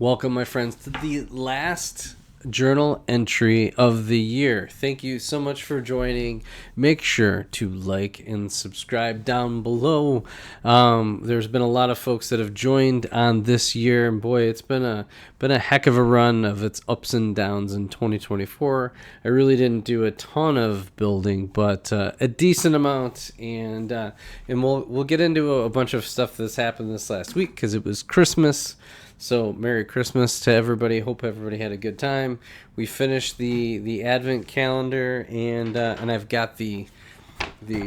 Welcome, my friends, to the last journal entry of the year. Thank you so much for joining. Make sure to like and subscribe down below. There's been a lot of folks that have joined on this year, and boy, it's been a heck of a run of its ups and downs in 2024. I really didn't do a ton of building, but a decent amount, and we'll get into a bunch of stuff that's happened this last week because it was Christmas. So Merry Christmas to everybody. Hope everybody had a good time. We finished the Advent calendar, and I've got the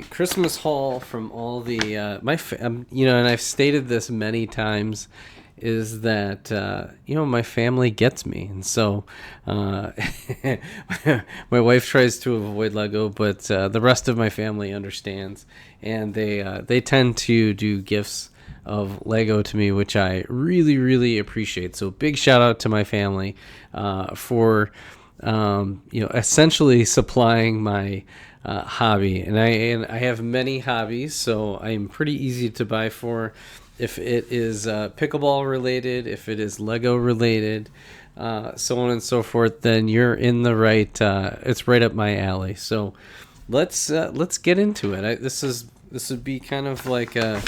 Christmas haul from all the and I've stated this many times, is that my family gets me, and so my wife tries to avoid Lego, but the rest of my family understands, and they tend to do gifts of Lego to me, which I really, really appreciate. So big shout out to my family for essentially supplying my hobby. And I have many hobbies, so I'm pretty easy to buy for. If it is pickleball related, if it is Lego related, so on and so forth, then you're in the right. It's right up my alley. So let's get into it. This would be kind of like a.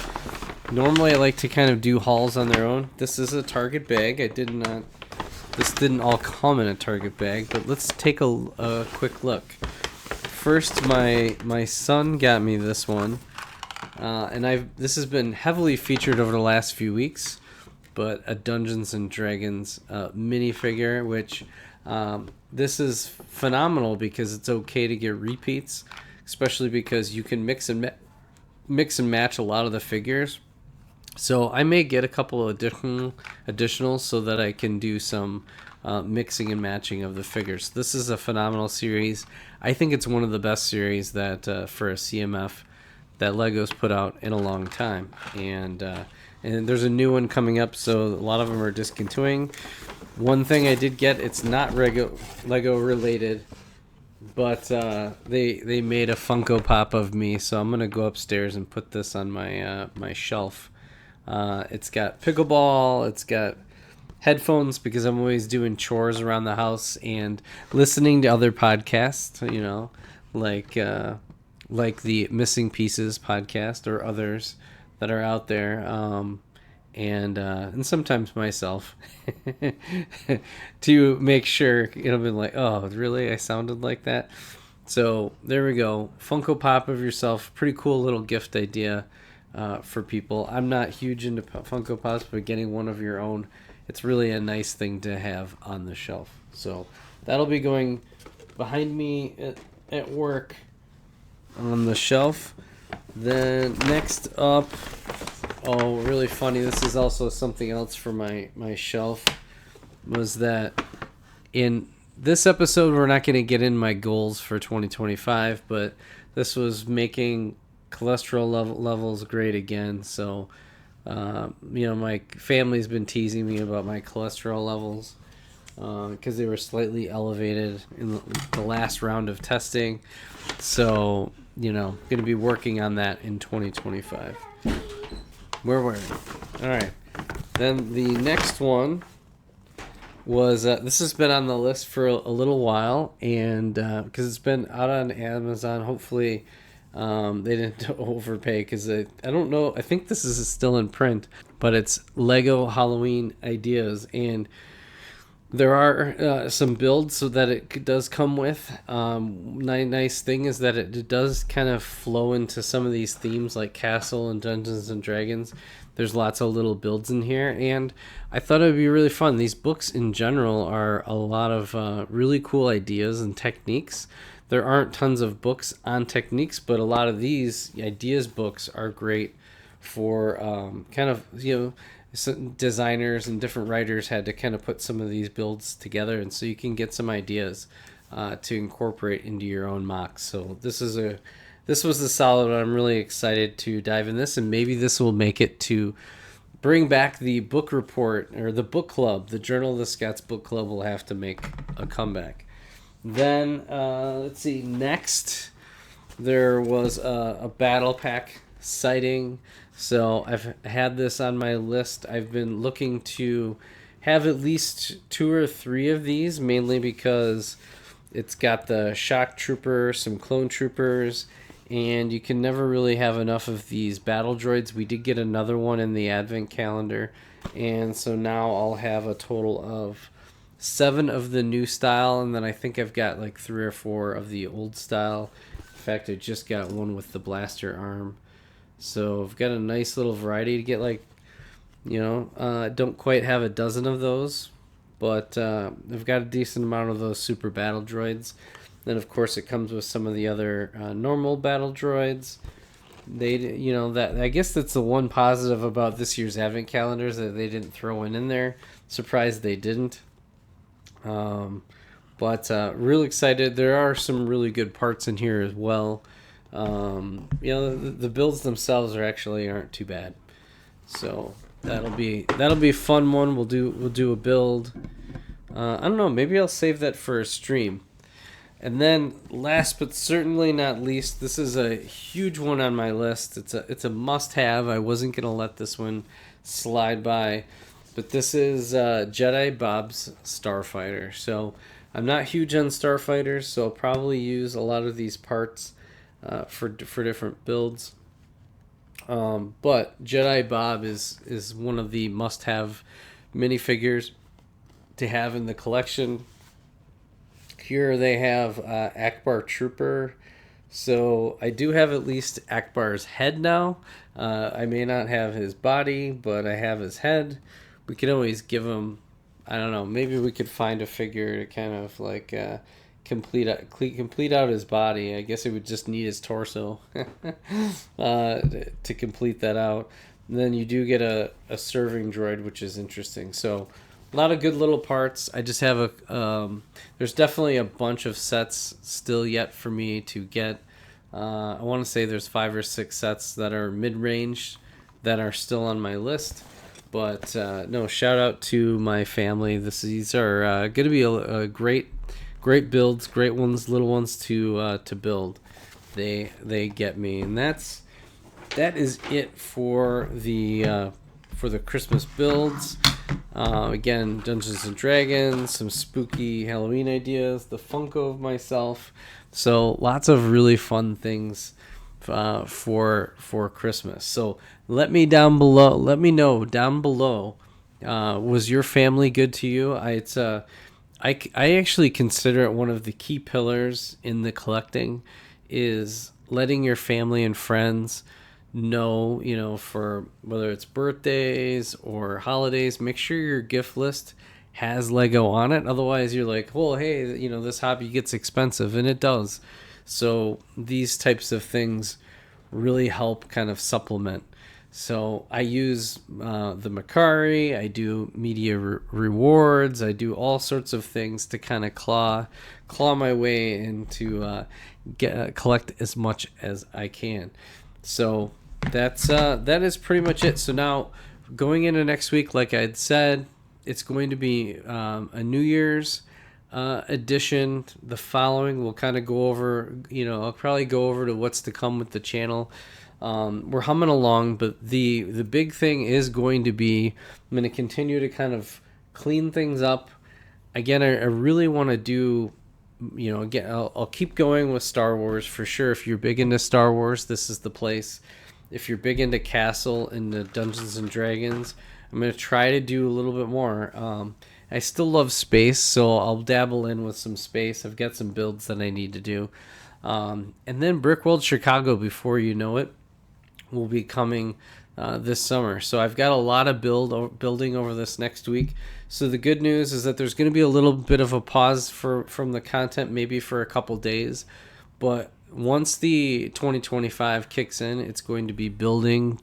Normally, I like to kind of do hauls on their own. This is a Target bag. This didn't all come in a Target bag, but let's take a quick look. First, my son got me this one, and this has been heavily featured over the last few weeks. But a Dungeons and Dragons minifigure, which this is phenomenal because it's okay to get repeats, especially because you can mix and match a lot of the figures. So I may get a couple of additionals so that I can do some mixing and matching of the figures. This is a phenomenal series. I think it's one of the best series that for a CMF that Lego's put out in a long time. And there's a new one coming up, so a lot of them are discontinuing. One thing I did get, it's not Lego related, but they made a Funko Pop of me, so I'm gonna go upstairs and put this on my shelf. It's got pickleball, it's got headphones because I'm always doing chores around the house and listening to other podcasts, like the Missing Pieces podcast or others that are out there, and sometimes myself to make sure, be like, oh, really? I sounded like that? So there we go. Funko Pop of yourself. Pretty cool little gift idea. For people. I'm not huge into Funko Pops, but getting one of your own, it's really a nice thing to have on the shelf. So that'll be going behind me at work on the shelf. Then next up, really funny, this is also something else for my shelf, was that in this episode we're not going to get in my goals for 2025, but this was making cholesterol levels great again. So my family's been teasing me about my cholesterol levels because they were slightly elevated in the last round of testing. So going to be working on that in 2025. Where were we? All right, then the next one was this has been on the list for a little while, and because it's been out on Amazon. Hopefully they didn't overpay, because I don't know. I think this is still in print, but it's Lego Halloween Ideas, and there are some builds so that it does come with. Nice thing is that it does kind of flow into some of these themes like Castle and Dungeons and Dragons. There's lots of little builds in here, and I thought it would be really fun. These books in general are a lot of really cool ideas and techniques. There aren't tons of books on techniques, but a lot of these ideas books are great for kind of, designers and different writers had to kind of put some of these builds together, and so you can get some ideas to incorporate into your own mocks. So this was a solid one. I'm really excited to dive in this, and maybe this will make it to bring back the book report or the book club. The Journal of the Scots book club will have to make a comeback. Then, let's see, next, there was a battle pack sighting. So I've had this on my list. I've been looking to have at least 2 or 3 of these, mainly because it's got the shock trooper, some clone troopers, and you can never really have enough of these battle droids. We did get another one in the advent calendar, and so now I'll have a total of 7 of the new style, and then I think I've got like 3 or 4 of the old style. In fact, I just got one with the blaster arm. So I've got a nice little variety to get, like, don't quite have a dozen of those, but I've got a decent amount of those super battle droids. Then, of course, it comes with some of the other normal battle droids. That I guess that's the one positive about this year's advent calendars that they didn't throw in there. Surprised they didn't. But real excited. There are some really good parts in here as well. The builds themselves aren't too bad. So that'll be a fun one. We'll do a build. I don't know. Maybe I'll save that for a stream. And then, last but certainly not least, this is a huge one on my list. It's a must-have. I wasn't gonna let this one slide by, but this is Jedi Bob's Starfighter. So I'm not huge on Starfighters, so I'll probably use a lot of these parts for different builds. But Jedi Bob is one of the must-have minifigures to have in the collection. Here they have Ackbar Trooper. So I do have at least Ackbar's head now. I may not have his body, but I have his head. We could always give him, I don't know, maybe we could find a figure to kind of like complete out his body. I guess it would just need his torso to complete that out. And then you do get a serving droid, which is interesting. So a lot of good little parts. I just have there's definitely a bunch of sets still yet for me to get. I want to say there's 5 or 6 sets that are mid-range that are still on my list. But no, shout out to my family. These are going to be a great builds, great ones, little ones to build. They get me, and that is it for the Christmas builds. Again, Dungeons and Dragons, some spooky Halloween ideas, the Funko of myself. So lots of really fun things for Christmas. So let me know down below. Was your family good to you? I actually consider it one of the key pillars in the collecting is letting your family and friends know, for whether it's birthdays or holidays, make sure your gift list has Lego on it. Otherwise you're like, well, hey, this hobby gets expensive, and it does. So these types of things really help kind of supplement. So I use the Macari, I do media rewards, I do all sorts of things to kind of claw my way into collect as much as I can. So that is pretty much it. So now going into next week, like I'd said, it's going to be a New Year's edition. The following we'll kind of go over, I'll probably go over to what's to come with the channel. We're humming along, but the big thing is going to be, I'm going to continue to kind of clean things up. Again, I really want to do, again, I'll keep going with Star Wars for sure. If you're big into Star Wars, this is the place. If you're big into Castle and the Dungeons and Dragons, I'm going to try to do a little bit more. I still love space, so I'll dabble in with some space. I've got some builds that I need to do. And then Brickworld Chicago, before you know it, will be coming this summer. So I've got a lot of building over this next week. So the good news is that there's going to be a little bit of a pause from the content, maybe for a couple days. But once the 2025 kicks in, it's going to be building,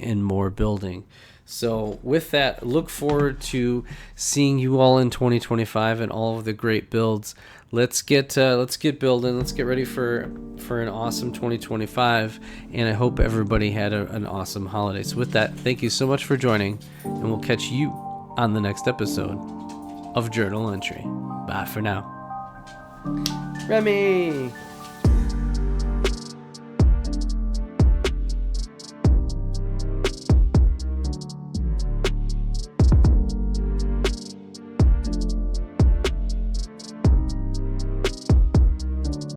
and more building. So with that, look forward to seeing you all in 2025 and all of the great builds. Let's get building. Let's get ready for an awesome 2025. And I hope everybody had an awesome holiday. So with that, thank you so much for joining, and we'll catch you on the next episode of Journal Entry. Bye for now. Remy!